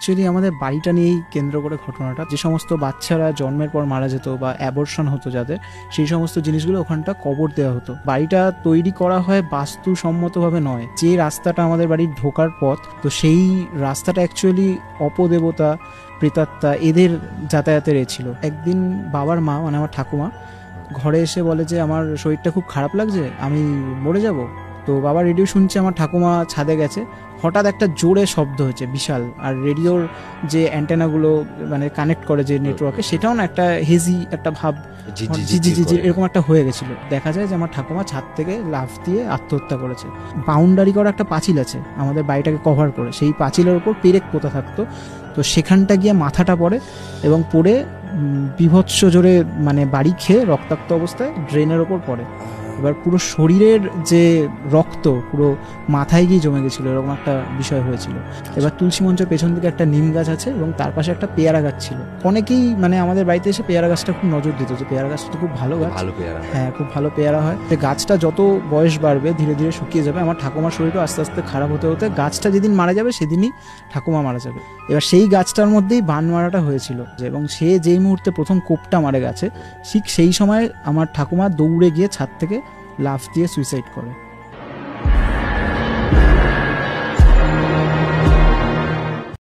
Actually আমাদের বাড়িটা নিয়েই কেন্দ্র করে ঘটনাটা। যে সমস্ত বাচ্চারা জন্মের পর মারা যেত বা অ্যাবর্শন হতো যাদের, সেই সমস্ত জিনিসগুলো ওখানটা কবর দেওয়া হতো। বাড়িটা তৈরি করা হয় বাস্তুসম্মতভাবে নয়। যে রাস্তাটা আমাদের বাড়ির ঢোকার পথ, তো সেই রাস্তাটা অ্যাকচুয়ালি অপদেবতা, প্রেতাত্মা এদের যাতায়াতের ছিল। একদিন বাবার মা মানে আমার ঠাকুমা ঘরে এসে বলে যে আমার শরীরটা খুব খারাপ লাগছে, আমি মরে যাব। তো বাবা রেডিও শুনছে, আমার ঠাকুমা ছাদে গেছে, হঠাৎ একটা জোরে শব্দ হয়েছে বিশাল। আর রেডিওর যে অ্যান্টেনাগুলো মানে কানেক্ট করে যে নেটওয়ার্কে, সেটাও না একটা হেজি একটা ভাব, জি এরকম একটা হয়ে গেছিল। দেখা যায় যে আমার ঠাকুমা ছাদ থেকে লাফ দিয়ে আত্মহত্যা করেছে। বাউন্ডারি করা একটা পাঁচিল আছে আমাদের বাড়িটাকে কভার করে, সেই পাঁচিলের ওপর পেরেক পোতা থাকতো। তো সেখানটা গিয়ে মাথাটা পড়ে এবং পড়ে বিভৎস জোরে মানে বাড়ি খেয়ে রক্তাক্ত অবস্থায় ড্রেনের ওপর পড়ে। এবার পুরো শরীরের যে রক্ত পুরো মাথায় গিয়ে জমে গেছিলো, এরকম একটা বিষয় হয়েছিল। এবার তুলসী মঞ্চের পেছন দিকে একটা নিম গাছ আছে এবং তার পাশে একটা পেয়ারা গাছ ছিল। অনেকেই মানে আমাদের বাড়িতে এসে পেয়ারা গাছটা খুব নজর দিত যে পেয়ারা গাছটা খুব ভালো গাছ, হ্যাঁ খুব ভালো পেয়ারা হয়। গাছটা যত বয়স বাড়বে ধীরে ধীরে শুকিয়ে যাবে। আমার ঠাকুমার শরীরও আস্তে আস্তে খারাপ হতে হতে গাছটা যেদিন মারা যাবে সেদিনই ঠাকুমা মারা যাবে। এবার সেই গাছটার মধ্যেই বান মারাটা হয়েছিল, এবং সে যেই মুহূর্তে প্রথম কোপটা মারে গাছে, ঠিক সেই সময় আমার ঠাকুমা দৌড়ে গিয়ে ছাদ থেকে লাফ দিয়ে সুইসাইড করে।